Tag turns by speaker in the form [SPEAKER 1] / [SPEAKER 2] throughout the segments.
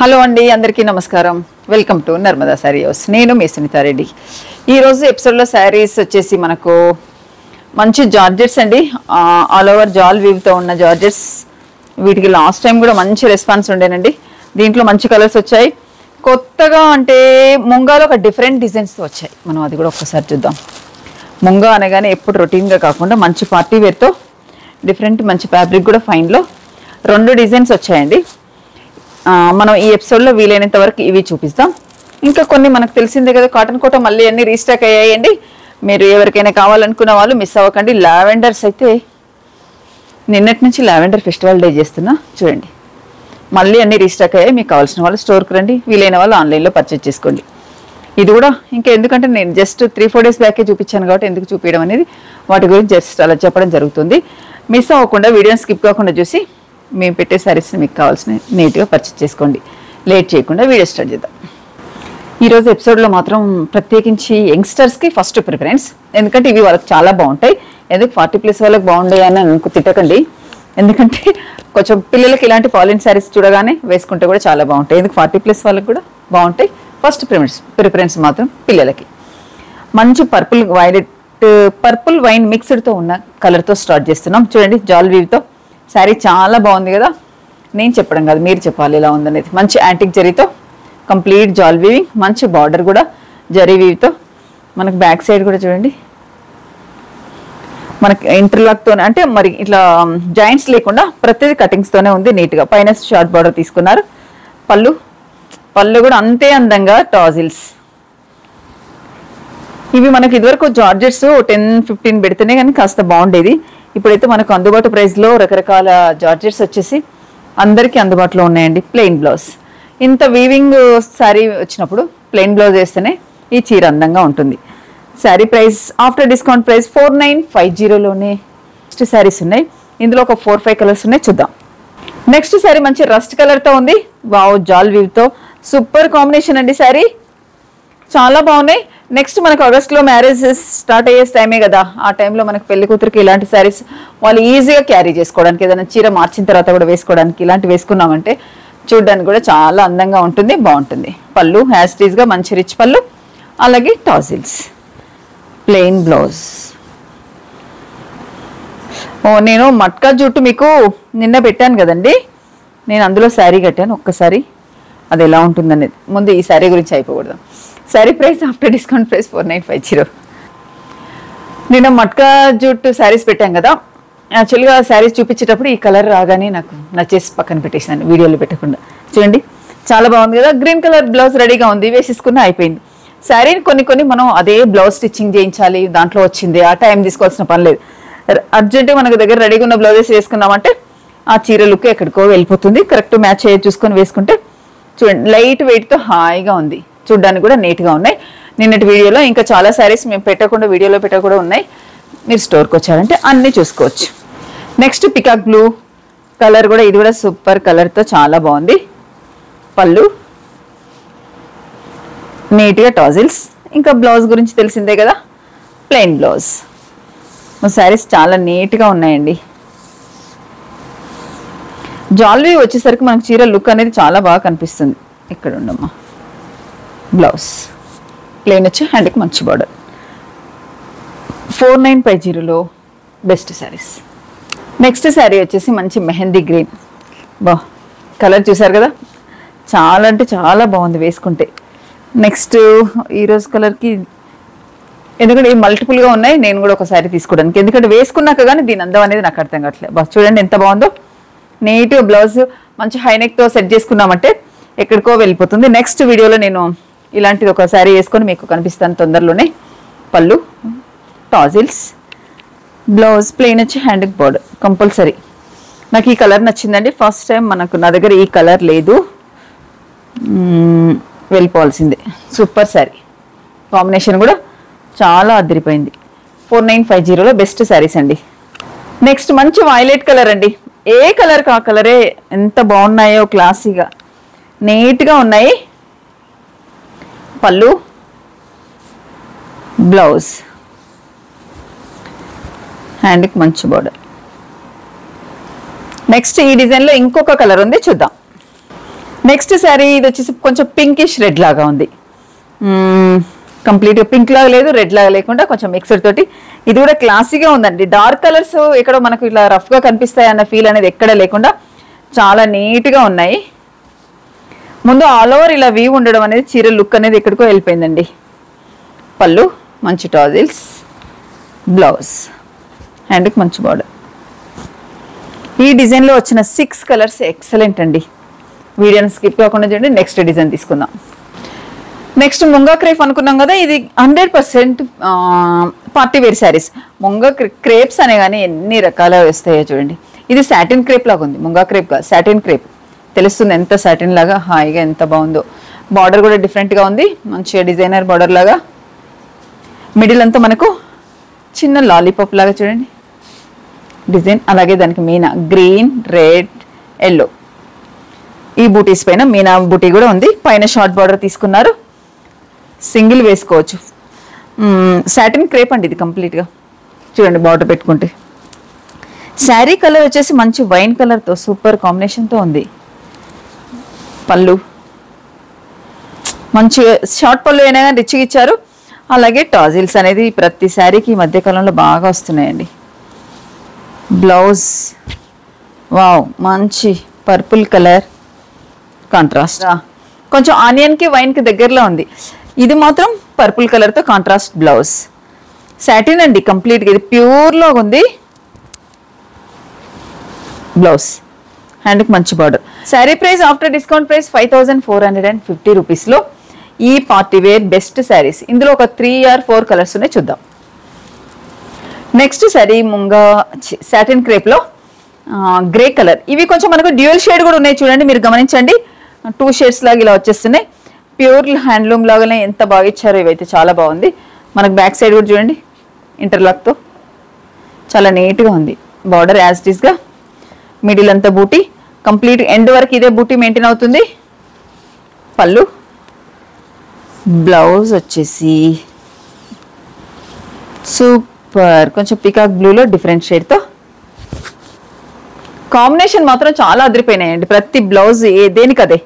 [SPEAKER 1] Hello అండి, అందరికీ నమస్కారం. Welcome to Narmada sari house. నేను మీ సునీతా రెడ్డి. ఈరోజు ఎపిసోడ్లో శారీస్ వచ్చేసి మనకు మంచి జార్జెట్స్ అండి, ఆల్ ఓవర్ జాల్ వీవ్తో ఉన్న జార్జెట్స్. వీటికి లాస్ట్ టైం కూడా మంచి రెస్పాన్స్ ఉండేనండి. దీంట్లో మంచి కలర్స్ వచ్చాయి. కొత్తగా అంటే ముంగాలో ఒక డిఫరెంట్ డిజైన్స్ వచ్చాయి. మనం అది కూడా ఒక్కసారి చూద్దాం. ముంగా అనగానే ఎప్పుడు రొటీన్గా కాకుండా మంచి పార్టీ వేర్తో డిఫరెంట్ మంచి ఫ్యాబ్రిక్ కూడా ఫైన్లో 2 డిజైన్స్ వచ్చాయండి. మనం ఈ ఎపిసోడ్లో వీలైనంత వరకు ఇవి చూపిస్తాం. ఇంకా కొన్ని మనకు తెలిసిందే కదా, కాటన్ కోట మళ్ళీ అన్ని రీస్టాక్ అయ్యాయండి. మీరు ఎవరికైనా కావాలనుకున్న వాళ్ళు మిస్ అవ్వకండి. లావెండర్స్ అయితే నిన్నటి నుంచి లావెండర్ ఫెస్టివల్ డే చేస్తున్నా, చూడండి. మళ్ళీ అన్ని రీస్టాక్ అయ్యాయి. మీకు కావాల్సిన వాళ్ళు స్టోర్కి రండి, వీలైన వాళ్ళు ఆన్లైన్లో పర్చేజ్ చేసుకోండి. ఇది కూడా ఇంకా ఎందుకంటే నేను జస్ట్ 3-4 డేస్ బ్యాకే చూపించాను కాబట్టి ఎందుకు చూపించడం అనేది వాటి గురించి జస్ట్ అలా చెప్పడం జరుగుతుంది. మిస్ అవ్వకుండా వీడియోని స్కిప్ కాకుండా చూసి మేము పెట్టే శారీస్ని మీకు కావాల్సిన నీట్గా పర్చేజ్ చేసుకోండి. లేట్ చేయకుండా వీడియో స్టార్ట్ చేద్దాం. ఈరోజు ఎపిసోడ్లో మాత్రం ప్రత్యేకించి యంగ్స్టర్స్కి ఫస్ట్ ప్రిఫరెన్స్, ఎందుకంటే ఇవి వాళ్ళకి చాలా బాగుంటాయి. ఎందుకు 40+ వాళ్ళకి బాగుంటాయి అని అనుకు తిట్టకండి, ఎందుకంటే కొంచెం పిల్లలకి ఇలాంటి ఫాలిన్ శారీస్ చూడగానే వేసుకుంటే కూడా చాలా బాగుంటాయి. ఎందుకు 40+ వాళ్ళకి కూడా బాగుంటాయి. ఫస్ట్ ప్రిఫరెన్స్ మాత్రం పిల్లలకి. మంచి పర్పుల్ వైన్ మిక్స్డ్తో ఉన్న కలర్తో స్టార్ట్ చేస్తున్నాం. చూడండి, జాల్ వీవ్తో శారీ చాలా బాగుంది కదా. నేను చెప్పడం కాదు, మీరు చెప్పాలి ఎలా ఉందనేది. మంచి యాంటిక్ జరీతో కంప్లీట్ జాల్ వీవింగ్, మంచి బార్డర్ కూడా జరీ వీవ్తో. మనకు బ్యాక్ సైడ్ కూడా చూడండి, మనకి ఇంటర్లాక్తోనే అంటే మరి ఇట్లా జాయింట్స్ లేకుండా ప్రతిదీ కటింగ్స్తోనే ఉంది నీట్గా. పైన షార్ట్ బార్డర్ తీసుకున్నారు. పళ్ళు కూడా అంతే అందంగా టాజిల్స్. ఇవి మనకి ఇదివరకు జార్జెట్స్ 10-15 పెడితేనే కానీ కాస్త బాగుండేది. ఇప్పుడైతే మనకు అందుబాటు ప్రైస్లో రకరకాల జార్జెట్స్ వచ్చేసి అందరికీ అందుబాటులో ఉన్నాయండి. ప్లెయిన్ బ్లౌజ్, ఇంత వీవింగ్ శారీ వచ్చినప్పుడు ప్లెయిన్ బ్లౌజ్ వేస్తేనే ఈ చీర అందంగా ఉంటుంది. Sari price after discount price 4950లోనే నెక్స్ట్ శారీస్ ఉన్నాయి. ఇందులో ఒక 4-5 కలర్స్ ఉన్నాయి, చూద్దాం. నెక్స్ట్ శారీ మంచి రస్ట్ కలర్తో ఉంది. వావ్, జాల్ వీవ్తో సూపర్ కాంబినేషన్ అండి. శారీ చాలా బాగున్నాయి. నెక్స్ట్ మనకు ఆగస్ట్లో మ్యారేజెస్ స్టార్ట్ అయ్యే టైమే కదా, ఆ టైంలో మనకు పెళ్లి కూతురికి ఇలాంటి శారీస్ వాళ్ళు ఈజీగా క్యారీ చేసుకోవడానికి, ఏదైనా చీర మార్చిన తర్వాత కూడా వేసుకోవడానికి ఇలాంటి వేసుకున్నామంటే చూడడానికి కూడా చాలా అందంగా ఉంటుంది, బాగుంటుంది. పళ్ళు హ్యాస్టీస్గా మంచి రిచ్ పళ్ళు, అలాగే టాజిల్స్, ప్లెయిన్ బ్లౌజ్. నేను మట్కా జుట్టు మీకు నిన్న పెట్టాను కదండి, నేను అందులో శారీ కట్టాను. ఒక్కసారి అది ఎలా ఉంటుందనేది ముందు ఈ శారీ గురించి అయిపోకూడదు. Sari price after discount price 4950. నేను మట్కా జూట్ శారీస్ పెట్టాను కదా, యాక్చువల్గా శారీస్ చూపించేటప్పుడు ఈ కలర్ రాగానే నాకు నచ్చేసి పక్కన పెట్టేసాను, వీడియోలో పెట్టకుండా. చూడండి, చాలా బాగుంది కదా. గ్రీన్ కలర్ బ్లౌజ్ రెడీగా ఉంది, వేసేసుకున్న అయిపోయింది. శారీని కొన్ని మనం అదే బ్లౌజ్ స్టిచ్చింగ్ చేయించాలి, దాంట్లో వచ్చింది ఆ టైం తీసుకోవాల్సిన పని లేదు. అర్జెంటుగా మనకు దగ్గర రెడీగా ఉన్న బ్లౌజెస్ వేసుకున్నామంటే ఆ చీర లుక్ ఎక్కడికో వెళ్ళిపోతుంది. కరెక్ట్ మ్యాచ్ అయ్యే చూసుకొని వేసుకుంటే చూడండి, లైట్ వెయిట్తో హాయిగా ఉంది, చూడ్డానికి కూడా నీట్గా ఉన్నాయి. నిన్నటి వీడియోలో ఇంకా చాలా శారీస్ మేము వీడియోలో పెట్టకుండా ఉన్నాయి. మీరు స్టోర్కి వచ్చారంటే అన్నీ చూసుకోవచ్చు. నెక్స్ట్ పికాక్ బ్లూ కలర్ కూడా, ఇది కూడా సూపర్ కలర్తో చాలా బాగుంది. పళ్ళు నీట్గా టాజిల్స్. ఇంకా బ్లౌజ్ గురించి తెలిసిందే కదా, ప్లెయిన్ బ్లౌజ్. శారీస్ చాలా నీట్గా ఉన్నాయండి. జాల్వీ వచ్చేసరికి మనకు చీర లుక్ అనేది చాలా బాగా కనిపిస్తుంది. ఇక్కడ ఉండమ్మా, బ్లౌజ్ ప్లెయిన్ వచ్చి హ్యాండ్కి మంచి బార్డర్. 4950లో బెస్ట్ శారీస్. నెక్స్ట్ శారీ వచ్చేసి మంచి మెహందీ గ్రీన్. కలర్ చూసారు కదా, చాలా అంటే చాలా బాగుంది వేసుకుంటే. నెక్స్ట్ ఈరోజు కలర్కి ఎందుకంటే ఇవి మల్టిపుల్గా ఉన్నాయి, నేను కూడా ఒక శారీ తీసుకోవడానికి, ఎందుకంటే వేసుకున్నాక కానీ దీని అందం అనేది నాకు అర్థం కావట్లేదు. చూడండి ఎంత బాగుందో. నీట్గా బ్లౌజ్ మంచి హైనెక్తో సెట్ చేసుకున్నామంటే ఎక్కడికో వెళ్ళిపోతుంది. నెక్స్ట్ వీడియోలో నేను ఇలాంటిది ఒక శారీ వేసుకొని మీకు కనిపిస్తాను తొందరలోనే. పళ్ళు టాజిల్స్, బ్లౌజ్ ప్లెయిన్ వచ్చి హ్యాండ్కి బార్డర్ కంపల్సరీ. నాకు ఈ కలర్ నచ్చిందండి. ఫస్ట్ టైం నా దగ్గర ఈ కలర్ లేదు, వెళ్ళిపోవాల్సిందే. సూపర్ శారీ, కాంబినేషన్ కూడా చాలా అదిరిపోయింది. 4950లో బెస్ట్ శారీస్ అండి. నెక్స్ట్ మంచి వైలెట్ కలర్ అండి. ఏ కలర్ కా కలరే ఎంత బాగున్నాయో, క్లాసీగా నీట్గా ఉన్నాయి. పళ్ళు బ్లౌజ్ హ్యాండ్కి మంచి బార్డర్. నెక్స్ట్ ఈ డిజైన్లో ఇంకొక కలర్ ఉంది, చూద్దాం. నెక్స్ట్ శారీ ఇది వచ్చేసి కొంచెం పింకిష్ రెడ్ లాగా ఉంది. కంప్లీట్గా పింక్ లాగా లేదు, రెడ్ లాగా లేకుండా కొంచెం మిక్సర్ తోటి. ఇది కూడా క్లాసీగా ఉందండి. డార్క్ కలర్స్ ఎక్కడో మనకు ఇట్లా రఫ్గా కనిపిస్తాయి అన్న ఫీల్ అనేది ఎక్కడ లేకుండా చాలా నీట్గా ఉన్నాయి. ముందు ఆల్ ఓవర్ ఇలా వీవ్ ఉండడం అనేది చీర లుక్ అనేది ఎక్కడికో వెళ్ళిపోయిందండి. పళ్ళు మంచి టాజిల్స్, బ్లౌజ్, హ్యాండ్కి మంచి బార్డర్. ఈ డిజైన్లో వచ్చిన 6 కలర్స్ ఎక్సలెంట్ అండి. వీడియోని స్కిప్ కాకుండా చూడండి. నెక్స్ట్ డిజైన్ తీసుకుందాం. నెక్స్ట్ ముంగా క్రేప్ అనుకున్నాం కదా, ఇది 100% party wear saris. Moonga crepes అనే కానీ ఎన్ని రకాల వస్తాయో చూడండి. ఇది సాటిన్ క్రేప్ లాగా ఉంది, ముంగా క్రేప్ కాదు, సాటిన్ క్రేప్. తెలుస్తుంది ఎంత సాటిన్ లాగా హాయిగా ఎంత బాగుందో. బార్డర్ కూడా డిఫరెంట్గా ఉంది, మంచిగా డిజైనర్ బార్డర్ లాగా. మిడిల్ అంతా మనకు చిన్న లాలీపాప్ లాగా చూడండి డిజైన్. అలాగే దానికి మీనా గ్రీన్, రెడ్, ఎల్లో. ఈ బూటీస్ పైన మీనా బూటీ కూడా ఉంది. పైన షార్ట్ బార్డర్ తీసుకున్నారు, సింగిల్ వేసుకోవచ్చు. సాటిన్ క్రేప్ అండి ఇది కంప్లీట్గా. చూడండి బార్డర్ పెట్టుకుంటే. శారీ కలర్ వచ్చేసి మంచి వైన్ కలర్తో సూపర్ కాంబినేషన్తో ఉంది. పళ్ళు మంచి షార్ట్ పళ్ళు అయినా కానీ రిచ్గా ఇచ్చారు. అలాగే టాజిల్స్ అనేది ప్రతి శారీకి ఈ మధ్యకాలంలో బాగా వస్తున్నాయండి. బ్లౌజ్ వావ్ మంచి పర్పుల్ కలర్ కాంట్రాస్ట్, కొంచెం ఆనియన్కి వైన్కి దగ్గరలో ఉంది. ఇది మాత్రం పర్పుల్ కలర్తో కాంట్రాస్ట్ బ్లౌజ్. సాటిన్ అండి కంప్లీట్గా, ఇది ప్యూర్లో ఉంది. బ్లౌజ్, హ్యాండ్కి మంచి border. Sari price after discount price 5450 రూపీస్లో ఈ పార్టీ వేర్ బెస్ట్ శారీస్. ఇందులో ఒక 3 or 4 కలర్స్ ఉన్నాయి, చూద్దాం. నెక్స్ట్ శారీ ముంగా సాటిన్ క్రేప్లో గ్రే కలర్. ఇవి కొంచెం మనకు డ్యూయల్ షేడ్ కూడా ఉన్నాయి చూడండి, మీరు గమనించండి. 2 షేడ్స్ లాగా ఇలా వచ్చేస్తున్నాయి. ప్యూర్ హ్యాండ్లూమ్ లాగానే ఎంత బాగా ఇచ్చారో. ఇవైతే చాలా బాగుంది. మనకు బ్యాక్ సైడ్ కూడా చూడండి ఇంటర్లాక్తో చాలా నీట్గా ఉంది. బార్డర్ యాజ్ ఇట్ ఈస్గా, మిడిల్ అంతా బూటీ, కంప్లీట్ ఎండ్ వరకు ఇదే బూటీ మెయింటైన్ అవుతుంది. పళ్ళు, బ్లౌజ్ వచ్చేసి సూపర్ కొంచెం పికాక్ బ్లూలో డిఫరెంట్ షేడ్తో. కాంబినేషన్ మాత్రం చాలా అదిరిపోయినాయండి. ప్రతి బ్లౌజ్ దేనికదే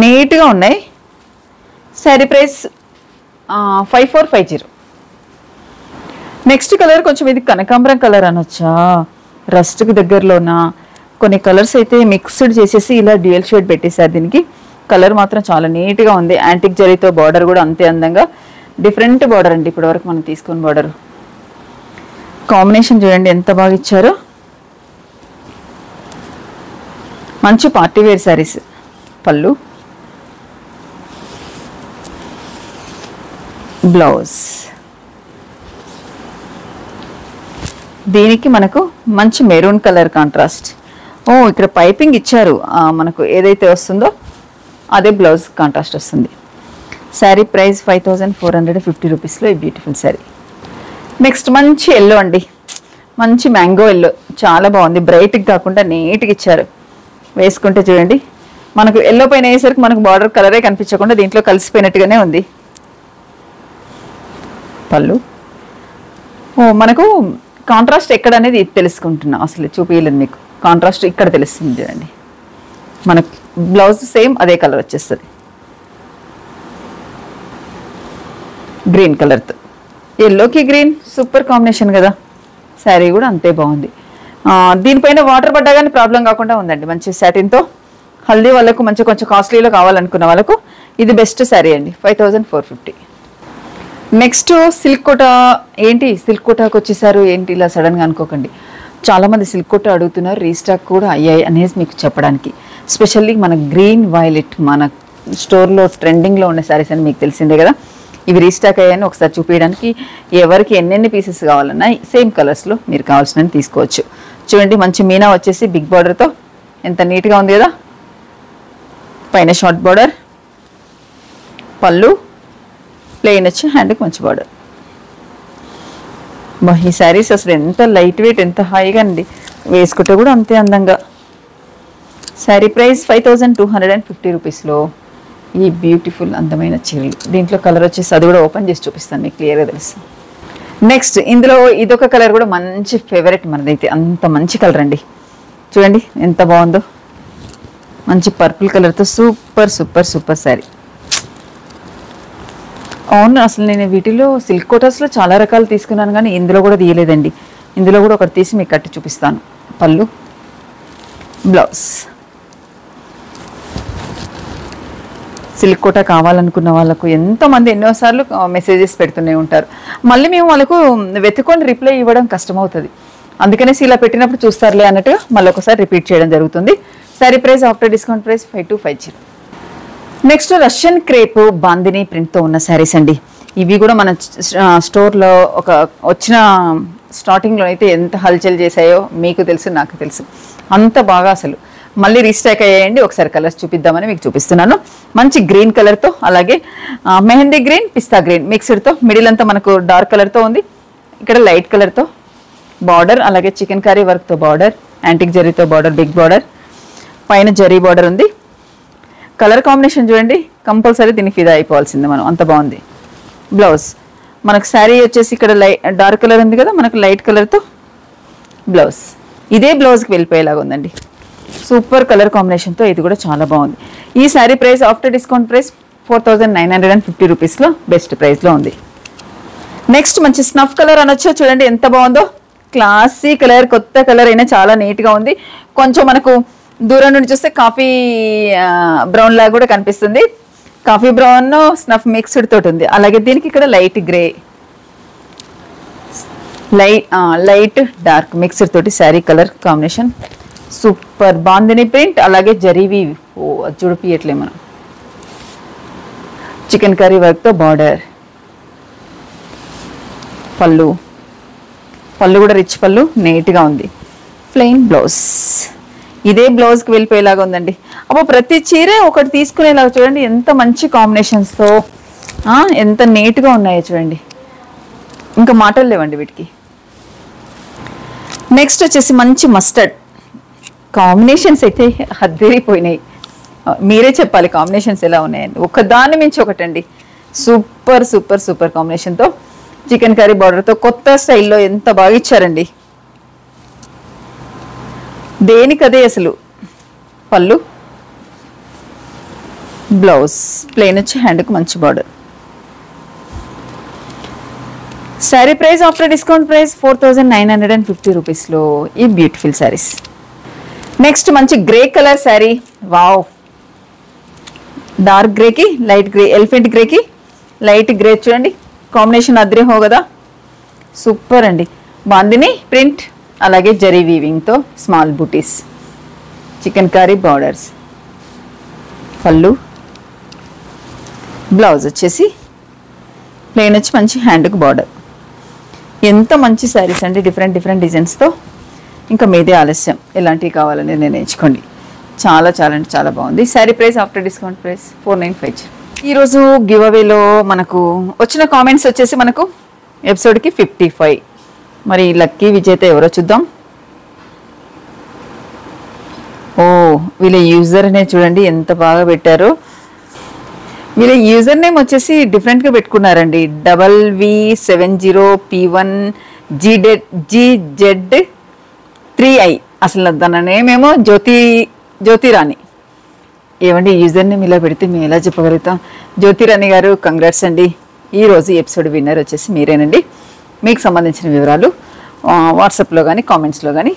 [SPEAKER 1] నీట్గా ఉన్నాయి. శారీ ప్రైస్ 5450. నెక్స్ట్ కలర్ కొంచెం ఇది కనకాంబరం కలర్ అనొచ్చా, రస్ట్కి దగ్గరలోనా. కొన్ని కలర్స్ అయితే మిక్స్డ్ చేసేసి ఇలా డ్యూయల్ షేడ్ పెట్టేశారు. దీనికి కలర్ మాత్రం చాలా నీట్గా ఉంది. యాంటిక్ జరీతో బార్డర్ కూడా అంతే అందంగా డిఫరెంట్ బార్డర్ అండి. ఇప్పటివరకు మనం తీసుకున్న బార్డర్ కాంబినేషన్ చూడండి ఎంత బాగా ఇచ్చారో. మంచి పార్టీ వేర్ శారీస్. పళ్ళు, బ్లౌజ్, దీనికి మనకు మంచి మెరూన్ కలర్ కాంట్రాస్ట్. ఇక్కడ పైపింగ్ ఇచ్చారు, మనకు ఏదైతే వస్తుందో అదే బ్లౌజ్ కాంట్రాస్ట్ వస్తుంది. శారీ ప్రైస్ 5450 రూపీస్లో ఈ బ్యూటిఫుల్ శారీ. నెక్స్ట్ మంచి ఎల్లో అండి, మంచి మ్యాంగో ఎల్లో, చాలా బాగుంది. బ్రైట్గా కాకుండా నీట్గా ఇచ్చారు. వేసుకుంటే చూడండి మనకు ఎల్లో పైన వేసరికి మనకు బార్డర్ కలరే కనిపించకుండా దీంట్లో కలిసిపోయినట్టుగానే ఉంది. పళ్ళు, మనకు కాంట్రాస్ట్ ఎక్కడ అనేది తెలుసుకుంటున్నాం. అసలు చూపించలేదు మీకు, కాంట్రాస్ట్ ఇక్కడ తెలుస్తుంది చూడండి. మనకు బ్లౌజ్ సేమ్ అదే కలర్ వచ్చేస్తుంది, గ్రీన్ కలర్తో. ఎల్లోకి గ్రీన్ సూపర్ కాంబినేషన్ కదా. శారీ కూడా అంతే బాగుంది. దీనిపైన వాటర్ పడ్డా కానీ ప్రాబ్లం కాకుండా ఉందండి. మంచి సాటిన్తో హల్దీ వాళ్ళకు మంచి కొంచెం కాస్ట్లీలో కావాలనుకున్న వాళ్ళకు ఇది బెస్ట్ శారీ అండి. 5450. Next silk Kota. ఏంటి సిల్క్ కోటాకు వచ్చేసారు ఏంటి ఇలా సడన్గా అనుకోకండి. చాలామంది సిల్క్ కోటా అడుగుతున్నారు, రీస్టాక్ కూడా అయ్యాయి అనేసి మీకు చెప్పడానికి. స్పెషల్లీ మన గ్రీన్ వైలెట్ మన స్టోర్లో ట్రెండింగ్లో ఉన్న శారీస్ అని మీకు తెలిసిందే కదా. ఇవి రీస్టాక్ అయ్యాయని ఒకసారి చూపించడానికి. ఎవరికి ఎన్నెన్ని పీసెస్ కావాలన్నా సేమ్ కలర్స్లో మీరు కావాల్సినవి తీసుకోవచ్చు. చూడండి మంచి మీనా వచ్చేసి బిగ్ బార్డర్తో ఎంత నీట్గా ఉంది కదా. పైన షార్ట్ బార్డర్, పళ్ళు ప్లెయిన్ వచ్చి హ్యాండ్కి మంచి బార్డర్. ఈ శారీస్ అసలు ఎంత లైట్ వెయిట్, ఎంత హాయిగా అండి. వేసుకుంటే కూడా అంతే అందంగా. శారీ ప్రైస్ 5250 రూపీస్లో ఈ బ్యూటిఫుల్ అందమైన చీరలు. దీంట్లో కలర్ వచ్చేసి అది కూడా ఓపెన్ చేసి చూపిస్తాను మీకు క్లియర్గా తెలుసు. నెక్స్ట్ ఇందులో ఇదొక కలర్ కూడా మంచి ఫేవరెట్ మనదైతే. అంత మంచి కలర్ అండి, చూడండి ఎంత బాగుందో. మంచి పర్పుల్ కలర్తో సూపర్ సూపర్ సూపర్ శారీ. అవును, అసలు నేను వీటిలో సిల్క్ కోటాస్లో చాలా రకాలు తీసుకున్నాను కానీ ఇందులో కూడా తీయలేదండి. ఇందులో కూడా ఒకటి తీసి మీకు కట్టి చూపిస్తాను. పళ్ళు, బ్లౌజ్. సిల్క్ కోటా కావాలనుకున్న వాళ్ళకు ఎంతోమంది ఎన్నోసార్లు మెసేజెస్ పెడుతూనే ఉంటారు. మళ్ళీ మేము వాళ్ళకు వెతుకొని రిప్లై ఇవ్వడం కష్టమవుతుంది. అందుకనేసి ఇలా పెట్టినప్పుడు చూస్తారులే అన్నట్టుగా మళ్ళీ ఒకసారి రిపీట్ చేయడం జరుగుతుంది. Sari price after discount price 5250. Next Russian crepe bandhani ప్రింట్తో ఉన్న శారీస్ అండి. ఇవి కూడా మన స్టోర్లో ఒక వచ్చిన స్టార్టింగ్లో అయితే ఎంత హల్చల్ చేశాయో మీకు తెలుసు, నాకు తెలుసు. అంత బాగా అసలు మళ్ళీ రీస్టాక్ అయ్యాయండి. ఒకసారి కలర్స్ చూపిద్దామని మీకు చూపిస్తున్నాను. మంచి గ్రీన్ కలర్తో, అలాగే మెహందీ గ్రీన్, పిస్తా గ్రీన్ మిక్స్డ్తో, మిడిల్ అంతా మనకు డార్క్ కలర్తో ఉంది. ఇక్కడ లైట్ కలర్తో బార్డర్, అలాగే చికెన్ కర్రీ వర్క్తో బార్డర్, యాంటిక్ జరీతో బార్డర్, బిగ్ బార్డర్, పైన జరీ బార్డర్ ఉంది. కలర్ కాంబినేషన్ చూడండి, కంపల్సరీ దీనికి ఫిదా అయిపోవాల్సిందే మనం, అంత బాగుంది. బ్లౌజ్ మనకు శారీ వచ్చేసి ఇక్కడ డార్క్ కలర్ ఉంది కదా, మనకు లైట్ కలర్తో బ్లౌజ్. ఇదే బ్లౌజ్కి వెళ్ళిపోయేలాగా ఉందండి. సూపర్ కలర్ కాంబినేషన్తో ఇది కూడా చాలా బాగుంది. ఈ sari price after discount price 4950 రూపీస్లో బెస్ట్ ప్రైస్లో ఉంది. నెక్స్ట్ మంచి స్నఫ్ కలర్ అనొచ్చు, చూడండి ఎంత బాగుందో. క్లాసీ కలర్, కొత్త కలర్ అయినా చాలా నీట్గా ఉంది. కొంచెం మనకు దూరం నుండి చూస్తే కాఫీ బ్రౌన్ లాగా కూడా కనిపిస్తుంది. కాఫీ బ్రౌన్ స్నఫ్ తోటి ఉంది. అలాగే దీనికి ఇక్కడ light grey, light dark mixed తోటి sari colour combination super. Bandhani print, అలాగే జరీవి, అది చూడిపియట్లే మనం. చికెన్ కర్రీ వర్క్తో బార్డర్, పళ్ళు కూడా రిచ్ పళ్ళు, నీట్గా ఉంది. ప్లెయిన్ బ్లౌజ్, ఇదే బ్లౌజ్కి వెళ్ళిపోయేలాగా ఉందండి. అప్పుడు ప్రతి చీర ఒకటి తీసుకునేలాగా చూడండి, ఎంత మంచి కాంబినేషన్స్తో ఎంత నీట్గా ఉన్నాయో చూడండి. ఇంకా మాటలు లేవండి వీటికి. నెక్స్ట్ వచ్చేసి మంచి మస్టర్డ్ కాంబినేషన్స్ అయితే హద్దిరిపోయినాయి. మీరే చెప్పాలి కాంబినేషన్స్ ఎలా ఉన్నాయండి. ఒకదాన్ని మించి ఒకటండి. సూపర్ సూపర్ సూపర్ కాంబినేషన్తో చికెన్ కర్రీ బార్డర్తో కొత్త స్టైల్లో ఎంత బాగా ఇచ్చారండి. దేనికదే అసలు. పళ్ళు, బ్లౌజ్ ప్లెయిన్ వచ్చి హ్యాండ్కి మంచి border. Sari price after discount price 4950 రూపీస్లో ఈ బ్యూటిఫుల్ శారీస్. నెక్స్ట్ మంచి grey colour sari. Wow, dark గ్రేకి లైట్ గ్రే, ఎలిఫెంట్ గ్రేకి లైట్ గ్రే చూడండి, కాంబినేషన్ అద్రే హో కదా, సూపర్ అండి. బాందిని ప్రింట్, అలాగే జరీ వీవింగ్తో small butis, chicken curry borders, పళ్ళు, బ్లౌజ్ వచ్చేసి ప్లెయిన్ వచ్చి మంచి హ్యాండ్కి బార్డర్. ఎంత మంచి శారీస్ అండి, డిఫరెంట్ డిఫరెంట్ డిజైన్స్తో. ఇంకా మీదే ఆలస్యం, ఎలాంటివి కావాలని నిర్ణయించుకోండి. చాలా చాలా అంటే చాలా బాగుంది. Sari price after discount price 4950. ఈరోజు గివ్ అవేలో మనకు వచ్చిన కామెంట్స్ వచ్చేసి మనకు ఎపిసోడ్కి 55. మరి లక్కీ విజేత ఎవరో చూద్దాం. ఓ, వీళ్ళ యూజర్ నేమ్ చూడండి ఎంత బాగా పెట్టారు. వీళ్ళ యూజర్ నేమ్ వచ్చేసి డిఫరెంట్గా పెట్టుకున్నారండి. WV70P1GZ3I. అసలు దాని నేమేమో జ్యోతిరాణి. ఏమండి యూజర్ నేమ్ ఇలా పెడితే మేము ఎలా చెప్పగలుగుతాం. జ్యోతిరాణి గారు కంగ్రాట్స్ అండి. ఈరోజు ఎపిసోడ్ విన్నర్ వచ్చేసి మీరేనండి. మీకు సంబంధించిన వివరాలు వాట్సాప్లో కానీ కామెంట్స్లో కానీ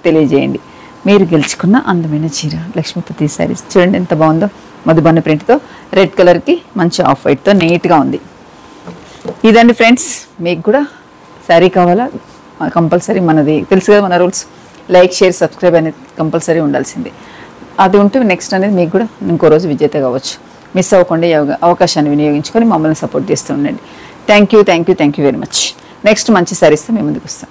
[SPEAKER 1] తెలియజేయండి. మీరు గెలుచుకున్న అందమైన చీర లక్ష్మీపతి శారీస్ చూడండి ఎంత బాగుందో. మధుబన్న ప్రింట్తో రెడ్ కలర్కి మంచి ఆఫ్ వైట్తో నీట్గా ఉంది. ఇదండి ఫ్రెండ్స్, మీకు కూడా శారీ కావాలా కంపల్సరీ మనది తెలుసు కదా మన రూల్స్. లైక్, షేర్, సబ్స్క్రైబ్ అనేది కంపల్సరీ ఉండాల్సిందే. అది ఉంటే నెక్స్ట్ అనేది మీకు కూడా ఇంకో రోజు విజేత కావచ్చు. మిస్ అవ్వకుండా అవకాశాన్ని వినియోగించుకొని మమ్మల్ని సపోర్ట్ చేస్తూ ఉండండి. Thank you very much. Next మంచి శారీస్తో మేము ముందుకు వస్తాం.